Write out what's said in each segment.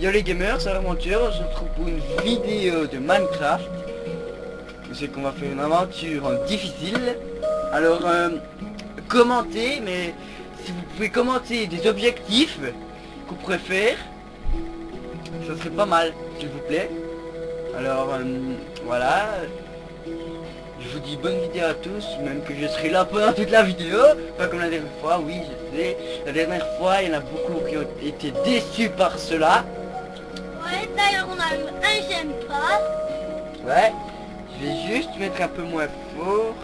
Yo les gamers, c'est l'aventure, on se retrouve pour une vidéo de Minecraft. C'est qu'on va faire une aventure en difficile. Alors, commentez, mais si vous pouvez commenter des objectifs que vous préférez, ça serait pas mal, s'il vous plaît. Alors, voilà. Je vous dis bonne vidéo à tous, même que je serai là pendant toute la vidéo. Pas comme la dernière fois, oui, je sais. La dernière fois, il y en a beaucoup qui ont été déçus par cela. Ouais, d'ailleurs on a eu un j'aime pas. Ouais, je vais juste mettre un peu moins fort.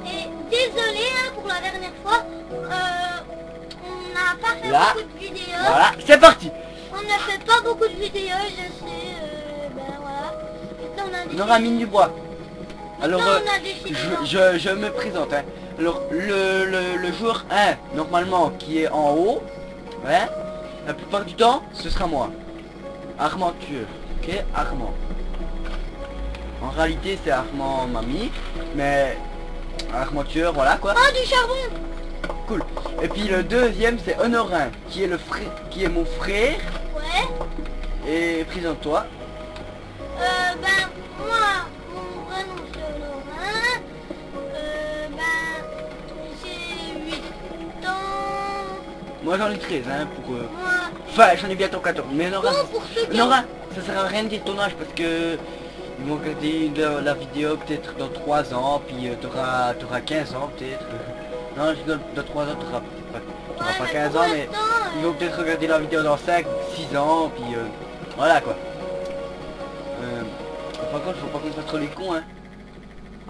Et désolé hein, pour la dernière fois, on n'a pas fait Là, beaucoup de vidéos. Voilà, c'est parti. On ne fait pas beaucoup de vidéos, je sais, ben voilà. Maintenant on a décidé... On aura mis du bois. Alors, Maintenant, on a décidé je me présente. Hein. Alors, le joueur 1, normalement, qui est en haut, ouais, la plupart du temps, ce sera moi. Armand tueur, ok, Armand. En réalité, c'est Armand mamie, mais Armand tueur, voilà quoi. Oh, du charbon. Cool. Et puis le deuxième, c'est Honorin, qui est le frère, qui est mon frère. Ouais. Et présente-toi. Ben, moi, mon vrai nom c'est Honorin. Ben, j'ai 8 ans. Moi j'en ai 13, hein, pour... Moi, Enfin, j'en ai bientôt 14, mais Honorin, bon, pour ceux qui... Honorin, ça sert à rien de dire ton âge, parce que... Ils vont regarder la vidéo peut-être dans 3 ans, puis t'auras 15 ans peut-être. Non, je dis dans 3 ans, t'auras Ouais, pas mais 15 pour ans, mais l'instant, ils vont peut-être regarder la vidéo dans 5, 6 ans, puis voilà quoi. Par contre, faut pas qu'on fasse trop les cons, hein.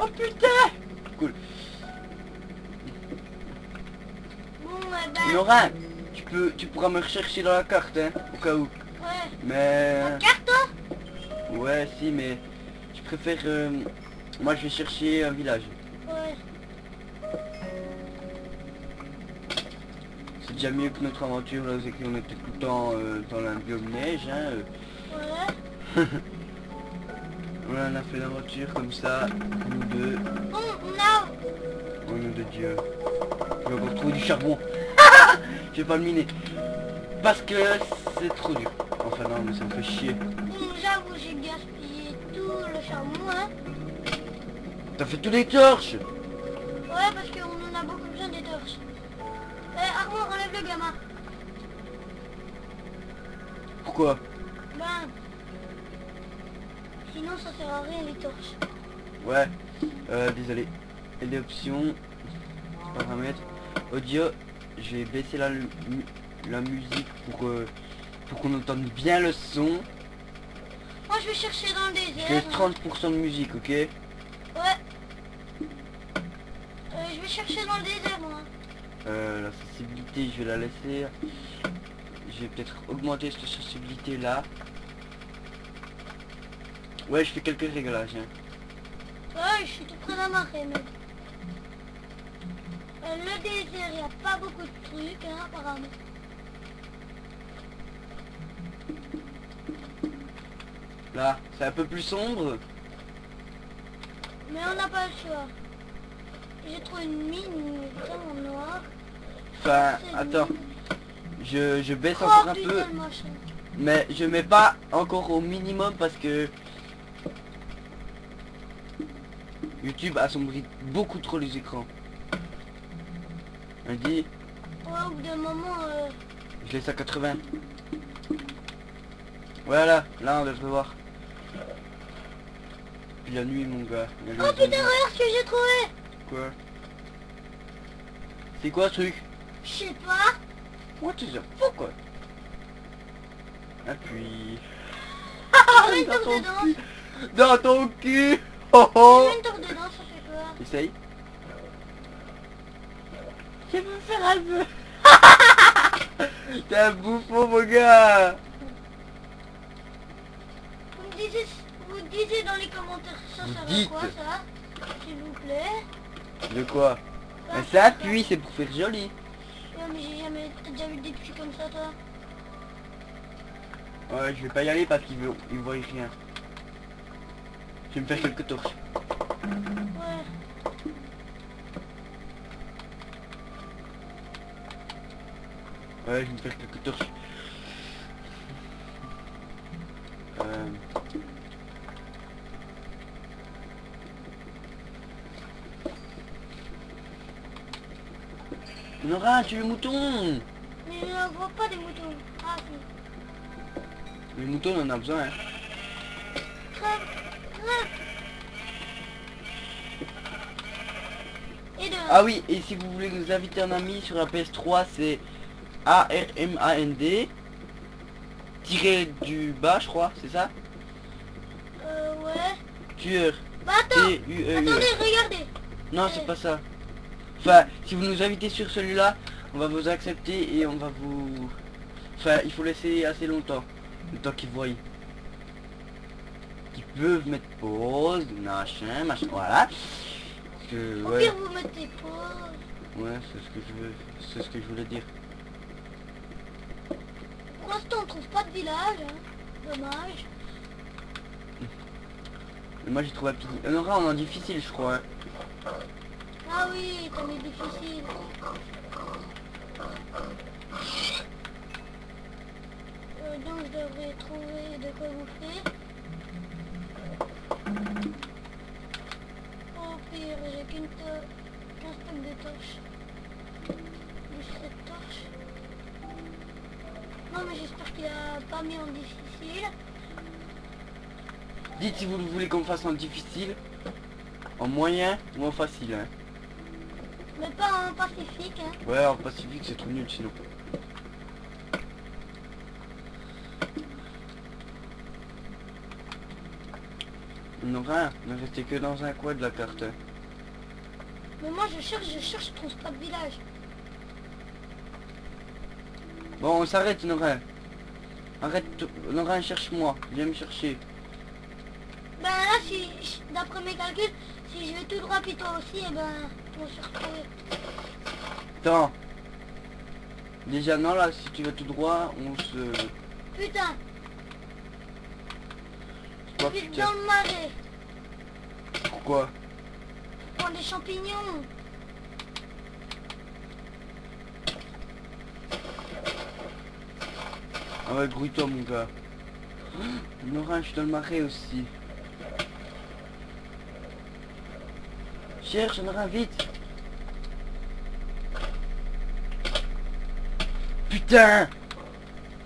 Oh putain. Cool. Bon, ben... Nora, tu pourras me rechercher dans la carte, hein, au cas où. Ouais. Mais... La carte, toi? Ouais, si, mais... Je préfère... Moi, je vais chercher un village. Ouais. C'est déjà mieux que notre aventure, là, c'est qu'on était tout le temps dans la biome neige, hein. Ouais. Voilà, on a fait l'aventure comme ça, nous deux, Bon, on a... au nom de Dieu. Je vais encore trouver du charbon. Je vais pas le miner. Parce que c'est trop dur. Enfin non, mais ça me fait chier. Bon, j'avoue, j'ai gaspillé tout le charbon, hein. T'as fait tous les torches. Ouais, parce qu'on en a beaucoup besoin des torches. Armand, enlève le gamin. Pourquoi? Ben... Sinon, ça sert à rien, les torches. Ouais, désolé. Et les options, paramètres, audio, je vais baisser la musique pour qu'on entende bien le son. Moi, je vais chercher dans le Je désert. laisse hein. 30% de musique, ok? Ouais. Je vais chercher dans le désert, moi. La sensibilité, je vais la laisser. Je vais peut-être augmenter cette sensibilité là. Ouais, je fais quelques réglages. Hein. Ouais, je suis tout près d'amarrer, mais... le désert, il n'y a pas beaucoup de trucs, hein, apparemment. Là, c'est un peu plus sombre. Mais on n'a pas le choix. J'ai trouvé une mine, mais putain, en noir. Enfin, C'est attends. nul. Je baisse Oh, encore un putain, peu. le machin. Mais je mets pas encore au minimum parce que YouTube assombrit beaucoup trop les écrans. On dit, Ouais, au bout d'un moment... je laisse à 80. Voilà, là on devrait voir. Puis la nuit mon gars. Il y a Oh le- putain, regarde ce que j'ai trouvé. Quoi? C'est quoi ce truc? Je sais pas. What is the fuck quoi? Appuie. J'ai une Dans tour ton dedans. cul. Dans ton cul. Oh oh. J'ai une tour dedans, ça fait peur. Essaye. Je vais me faire un peu. T'es un bouffon mon gars. Vous disiez dans les commentaires ça Vous sert à dites. quoi ça? S'il vous plaît. De quoi? Mais c'est un puits, c'est pour faire joli. Non mais j'ai jamais... T'as déjà vu des puits comme ça toi? Ouais, je vais pas y aller parce qu'il voit rien. Je vais me faire quelques torches. Ouais. Ouais, je vais me faire quelques torches. Nora, tue le mouton. Mais je ne vois pas des moutons. Ah si. Les moutons, on en a besoin. Hein. Crève, crève. Et de... Ah oui, et si vous voulez nous inviter un ami sur la PS3, c'est ARMAND tiré du bas, je crois, c'est ça? Ouais. Tueur. Bah attends. T-U-E-U-R. Attendez, regardez. Non, c'est pas ça. Enfin, si vous nous invitez sur celui-là, on va vous accepter et on va vous... Enfin, il faut laisser assez longtemps. Le temps qu'ils voient. Qu'ils peuvent mettre pause, machin, voilà. Parce que, Au ouais, pire, vous mettez pause. ouais, c'est ce que je veux, c'est ce que je voulais dire. Pour l'instant, on trouve pas de village. Hein. Dommage. Mais moi j'ai trouvé un petit... On aura en difficile, je crois. Hein. Ah oui, t'as mis difficile. Donc je devrais trouver de quoi bouffer. Au pire, j'ai qu'un stock de torches. Juste cette torche. Non mais j'espère qu'il a pas mis en difficile. Dites si vous voulez qu'on fasse en difficile, en moyen ou en facile. Hein. Mais pas en pacifique, hein. Ouais, en pacifique c'est trop nul sinon. On aura, on est resté que dans un coin de la carte. Hein. Mais moi je cherche, je trouve pas de village. Bon, on s'arrête, Nora. Arrête, Nora, cherche-moi. Viens me chercher. Ben là, d'après mes calculs, si je vais tout droit puis toi aussi, et ben, on se retrouve. Attends. Déjà, non, là, si tu vas tout droit, on se... Putain, Quoi, vite putain? dans le marais, Pourquoi? prends des champignons. Ah ouais, grouille-toi, mon gars. Nora, je suis dans le marais aussi. Cherche, Nora, vite. Putain!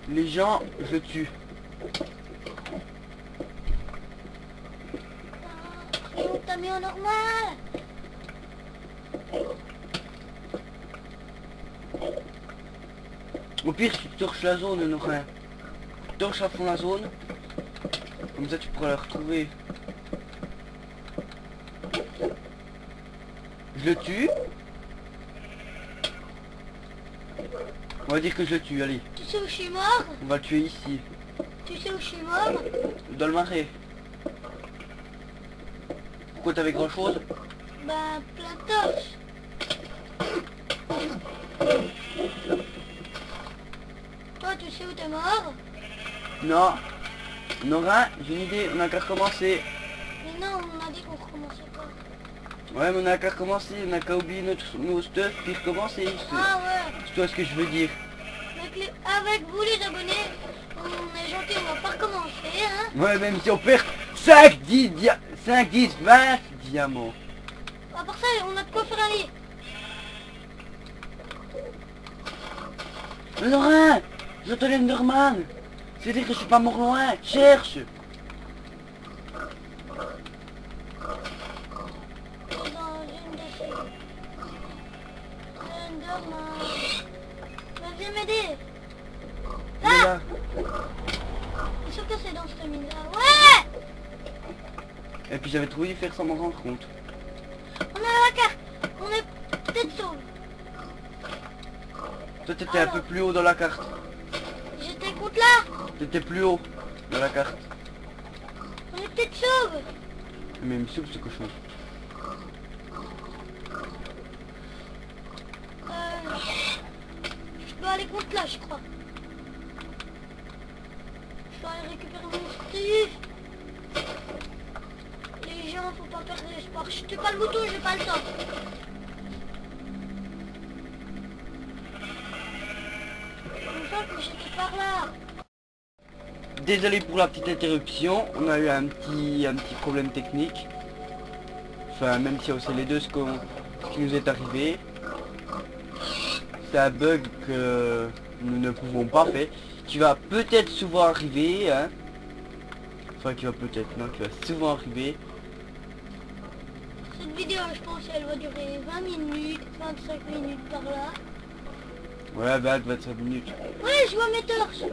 Les gens, je le tue. Donc t'as mis en normal. Au pire, tu torches la zone, Nora. Tu torches à fond la zone. Comme ça, tu pourras la retrouver. Je le tue. On va dire que je le tue, allez. Tu sais où je suis mort? On va le tuer ici. Tu sais où je suis mort? Dans le marais. Pourquoi t'avais grand chose? Ben, plein de torches. Toi, tu sais où t'es mort? Non. Nora, j'ai une idée, on a qu'à recommencer. Mais non, on a dit qu'on recommençait pas. Ouais, mais on a qu'à recommencer, on a qu'à oublier nos stuff puis recommencer. Ah ouais. C'est toi ce que je veux dire. Avec vous les abonnés, on est gentil, on va pas recommencer, hein. Ouais, même si on perd 5, 10, 5, 10, 20 diamants. À part ça, on a de quoi faire un lit. Mais Nora, j'entends l'Enderman. C'est-à-dire que je suis pas mort loin, cherche. Dans une de ces... Enderman. Mais viens m'aider. Il est là. C'est sûr que c'est dans cette mine là. Ouais. Et puis j'avais trouvé faire sans m'en rendre compte. On a la carte. On est peut-être sauvé. Toi t'étais un peu plus haut dans la carte. J'étais contre là. T'étais plus haut dans la carte. On est peut-être sauvé. Mais il me souffle ce cochon. Je peux aller contre là, je crois. Je dois aller récupérer mon stuff. Les gens, faut pas perdre l'espoir. Je tue pas le bouton, j'ai pas le temps. Une fois que j'étais par là. Désolé pour la petite interruption, on a eu un petit problème technique. Enfin, même si on sait les deux ce qui nous est arrivé. c'est un bug que nous ne pouvons pas faire, qui va peut-être souvent arriver, hein. Enfin, qui va peut-être, non, qui va souvent arriver. Cette vidéo, je pense, elle va durer 20 minutes, 25 minutes par là. Ouais, 25 minutes. Ouais, je vois mes torches.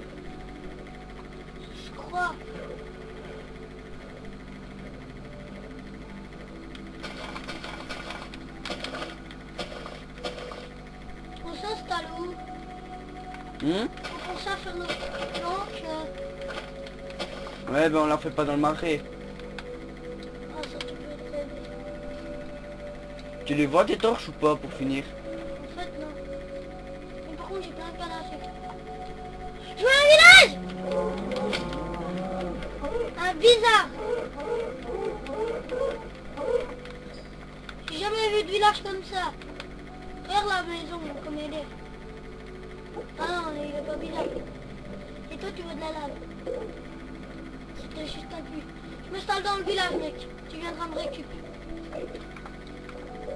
Je crois. On s'installe où? Hmm. On pense à faire nos planches. Ouais, ben on la fait pas dans le marais. Ah, ça, tu peux être rêvé. Tu les vois tes torches ou pas pour finir? En fait, non. Mais par contre, j'ai plein de canne à sucre. Je vois un village! Un bizarre! J'ai jamais vu de village comme ça. Regarde la maison, comme elle est. Ah non, il est pas bizarre. Et toi, tu veux de la lave. C'était juste un puits. Je m'installe dans le village, mec. Tu viendras me récupérer.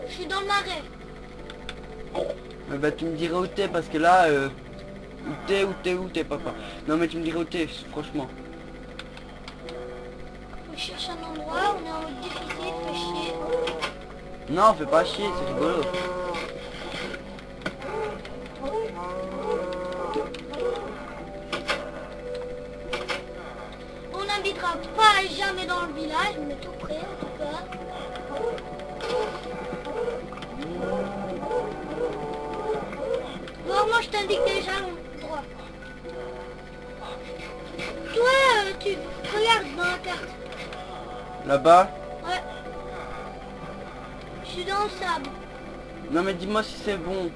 Je suis dans le marais. Bah tu me dirais où t'es parce que là où t'es papa. Non mais tu me dirais où t'es franchement. On cherche un endroit, on est en mode difficile, fait chier. Non fais pas chier, c'est rigolo. On n'habitera pas jamais dans le village, mais tout près en tout cas. Bon, moi je t'indique déjà l'endroit. Toi, tu regardes dans la carte. Là-bas? Ouais. Je suis dans le sable. Non mais dis-moi si c'est bon.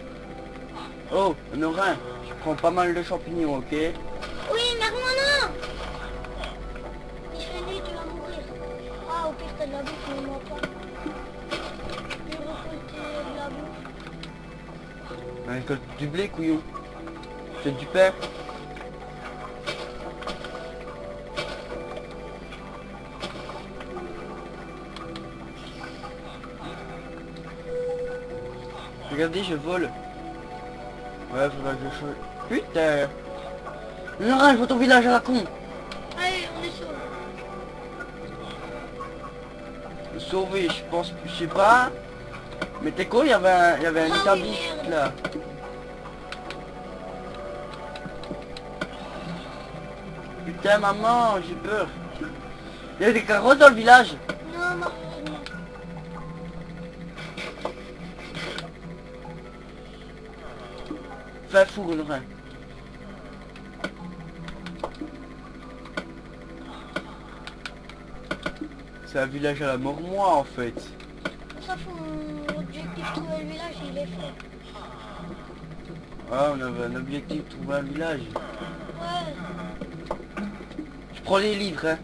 Oh, Norin, je prends pas mal de champignons, ok? Oui, mais non. Il fait nuit, tu vas mourir. Ah, au pire, t'as de la bouffe, mais moi pas. Je vais récolter de la bouffe. On récolte du blé, couillon. C'est du pain. Regardez, je vole. Ouais, faudra que je change. Putain! Norin, je vois ton village à la con! Allez, on est sauvé. Sauvé, je pense, je sais pas. Mais t'es quoi, il y avait un Ah établi oui, merde. là. Putain maman, j'ai peur. Il y a des carottes dans le village. Non, malheureusement. Fais un four, Norin. C'est un village à la mort moi en fait. On s'en fout, mon objectif trouver le village, il est fait. Ah, on avait un objectif, trouver un village. Ouais. Je prends les livres, hein.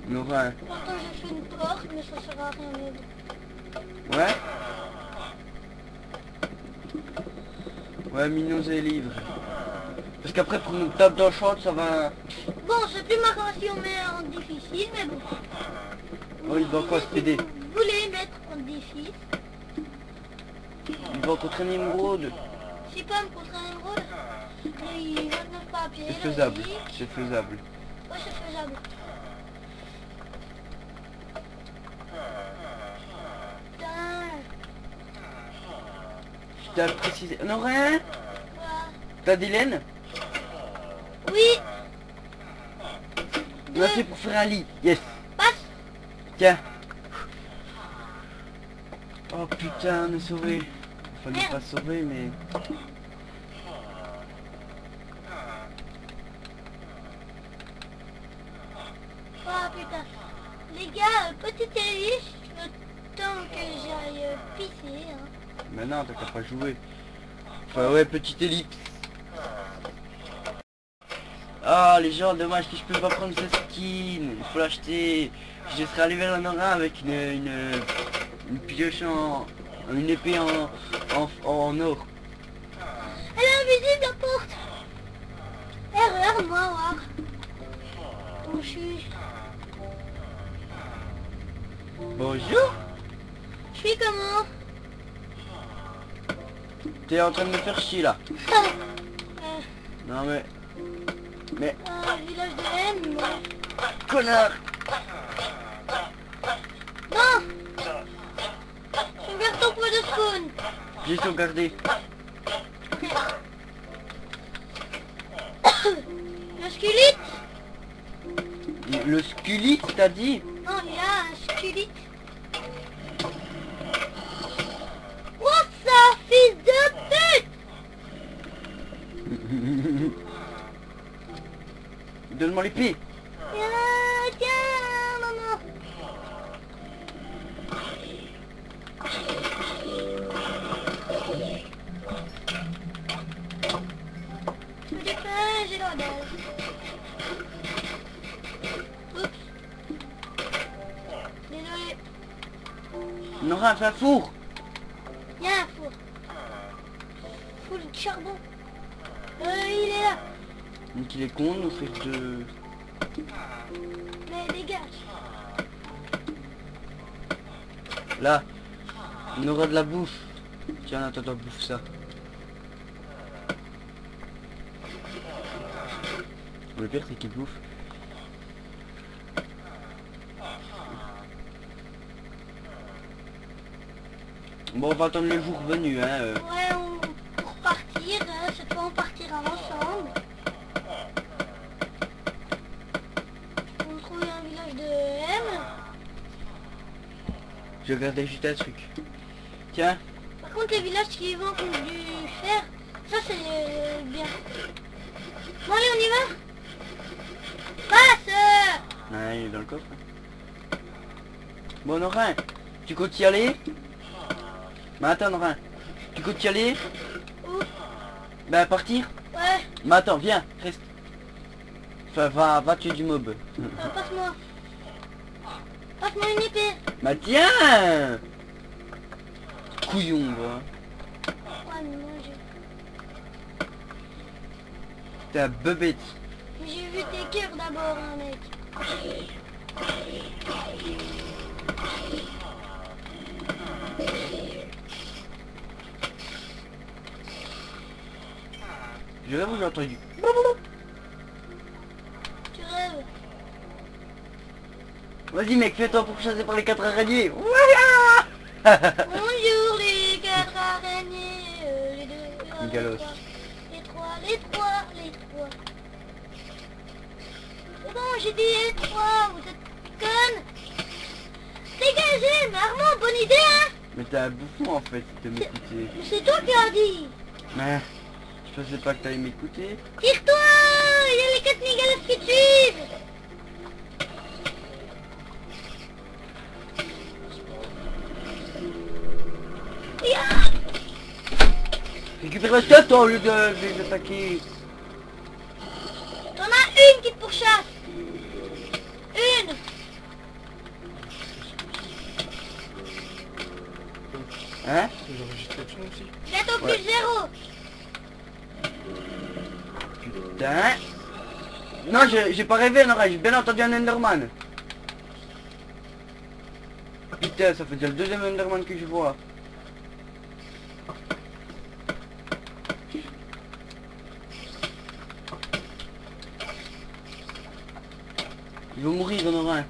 Norin. Pourtant, j'ai fait une porte, mais ça sert à rien. Mais... Ouais. Ouais, mignons et livres. Parce qu'après pour nous taper dans le champ, ça va... Bon, c'est plus marrant si on met en difficile, mais bon. Oh, il va encore se t'aider. Vous voulez mettre en difficile? Il va contre un émeraude. Si pas me contre un émeraude, les 29 papiers. C'est faisable, c'est faisable. Ouais, c'est faisable. Putain. Je t'ai précisé. Norin, Quoi? t'as des laines? Oui. On a fait pour faire un lit. Yes. Passe. Tiens. Oh putain, on est sauvé. Fallait Merde. pas se sauver, mais... Oh putain. Les gars, petite hélice, le temps que j'aille pisser. Hein. Maintenant, t'as qu'à pas jouer. Enfin, ouais, petite ellipse. Ah, les gens, dommage que je peux pas prendre ce skin. Il faut l'acheter. Je serai allé vers un aura avec une pioche une épée en or. Elle est invisible, la porte. Regarde-moi, voir. Où je suis. Bonjour. Je suis comment? T'es en train de me faire chier là. Non mais... Village de M, mais... Connard! Non! Sauvegarde ton point de spawn. J'ai sauvegardé. Le squelette? Le squelette, t'as dit? Non, il y a un squelette. Oh, ça, fils de pute! Donne-moi l'épée. Tiens, maman. Je me dépêche, j'ai la dalle. Oups. Désolé. Nora, fais un four. Il y a un four. Four de charbon. Il est là. Donc il est con de nous faire de... Mais dégage. Là. On aura de la bouffe. Tiens, attends, bouffe ça. Le pire c'est qu'il bouffe. Bon, on va attendre le jour venu, hein. Ouais, pour partir, cette fois on partira ensemble. On trouve un village de M. Je regardais juste un truc. Tiens. Par contre les villages qui vendent du fer, ça c'est bien. Bon allez, on y va. Passe. Ouais, il est dans le coffre. Bon, Norin, tu comptes y aller? Mais attends, Norin, tu comptes y aller? Où? Ben, partir? Ouais, Mais attends, viens, reste. Enfin, va tuer du mob. passe-moi. Passe-moi une épée. Bah tiens! Couillon, va. Ouais, mais moi j'ai... T'es un bebête. Mais j'ai vu tes cœurs d'abord, hein, mec. Je rêve ou j'ai entendu? Tu rêves. Vas-y mec, fais-toi pour chasser par les 4 araignées. Voilà. Bonjour les 4 araignées, les 2, Galos. les 3, les 3. C'est bon, j'ai dit les 3, vous êtes connes. Dégagez, mais Armand, bonne idée, hein. Mais t'es un bouffon en fait, de m'écouter. Mais c'est toi qui as dit. Mais je pensais pas que t'allais m'écouter. Tire-toi, il y a les 4 mégalos qui te suivent. Récupère la tête au lieu de les attaquer. T'en as une qui te pourchasse. Une. Hein? Bientôt Ouais. plus 0. Putain. Non, j'ai pas rêvé, Nora, j'ai bien entendu un Enderman. Putain, ça fait déjà le deuxième Enderman que je vois. Il va mourir, Nora.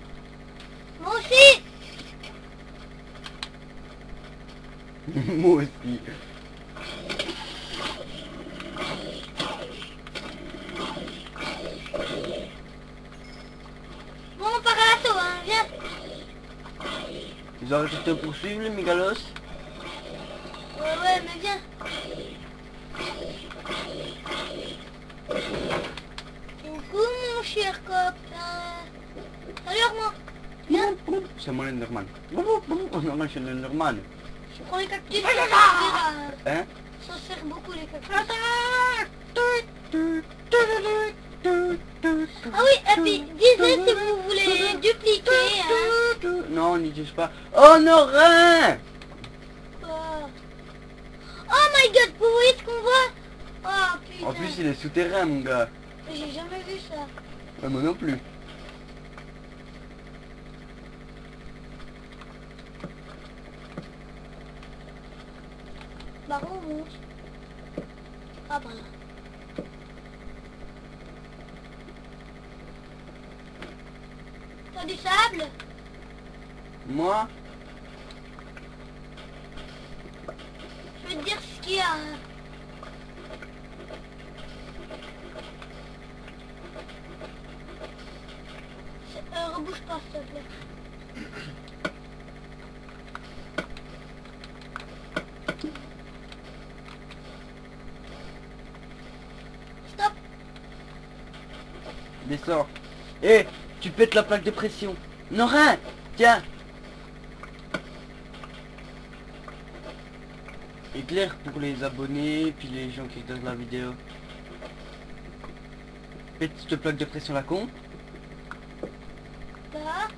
Moi aussi. Moi aussi. Bon, on part à l'assaut, hein, viens. Ils ont arrêté de te poursuivre, les mégalos. Ouais, mais viens. Coucou mon cher copain. Salut Armand. Viens. C'est moi l'Enderman. Non, je suis l'Enderman. Je prends les cactus, ça Hein? sert beaucoup les cactus. Ah oui, et puis disez si vous voulez dupliquer, hein. Non, on n'y touche pas. Oh, Nora! Oh my god, vous voyez ce qu'on voit? Oh putain. En plus, il est souterrain, mon gars. J'ai jamais vu ça. Ouais, moi non plus. Bah on monte. Ah, par là. T'as du sable? Moi, Je vais te dire ce qu'il y a. Hein. Rebouche pas, s'il te plaît. Stop. descends. Eh, tu pètes la plaque de pression. Non, rien. Tiens. Éclaire pour les abonnés, puis les gens qui regardent la vidéo. Pète cette plaque de pression la con. Là.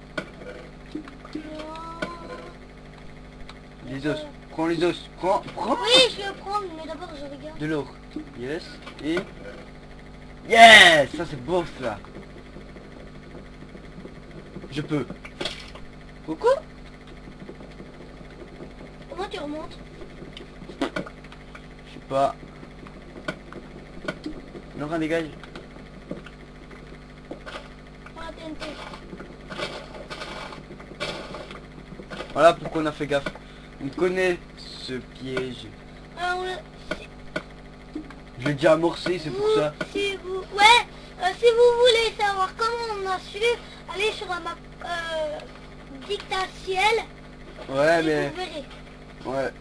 Les os. Prends les os. Prends. Oui, je vais le prendre, mais d'abord je regarde. De l'eau. Yes. Et... Yes. Ça c'est beau ça. Je peux. Coucou. Comment tu remontes? Je sais pas. Laurent, dégage. Prends la TNT. Voilà pourquoi on a fait gaffe. On connaît ce piège. On l'a- Je l'ai déjà amorcé, c'est pour ça. Si vous, ouais, si vous voulez savoir comment on a su, allez sur la map dictatiel. Ouais, et mais... vous verrez. Ouais.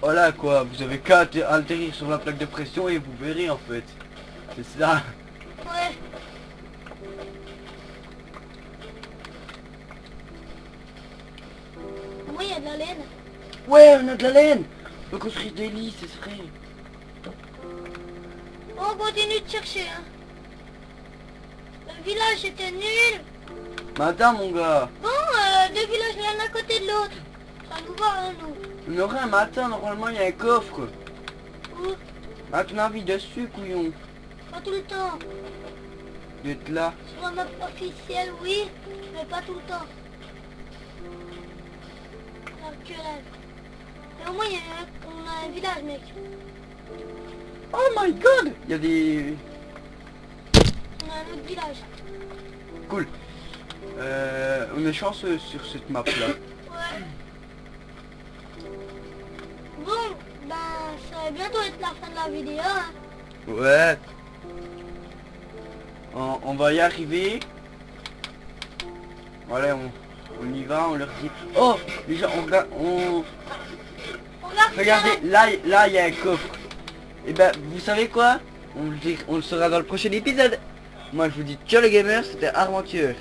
Voilà quoi, vous avez qu'à atterrir sur la plaque de pression et vous verrez en fait. C'est ça. Ouais. Moi, il y a de la laine. Ouais, on a de la laine. On peut construire des lits, c'est vrai. On continue de chercher. Hein. Le village était nul. Mais attends mon gars. Bon, deux villages l'un à côté de l'autre. Ça nous va, hein, nous. Laurent, mais attends, normalement il y a un coffre. Ou À ton avis, dessus, couillon. pas tout le temps. D'être là. Sur la map officielle, oui, mais pas tout le temps. Alors que là. Mais au moins, on a un village, mec. Oh my god. Il y a des... On a un autre village. Cool. On est chanceux sur cette map là. Ouais. Bon, ben, ça va bientôt être la fin de la vidéo, hein. Ouais. On va y arriver. Voilà, on y va, on leur dit... Oh, les gens, on regarde... Regardez, là, il y a un coffre. Et ben, vous savez quoi? On le saura dans le prochain épisode. Moi, je vous dis ciao les gamers, c'était Armenture.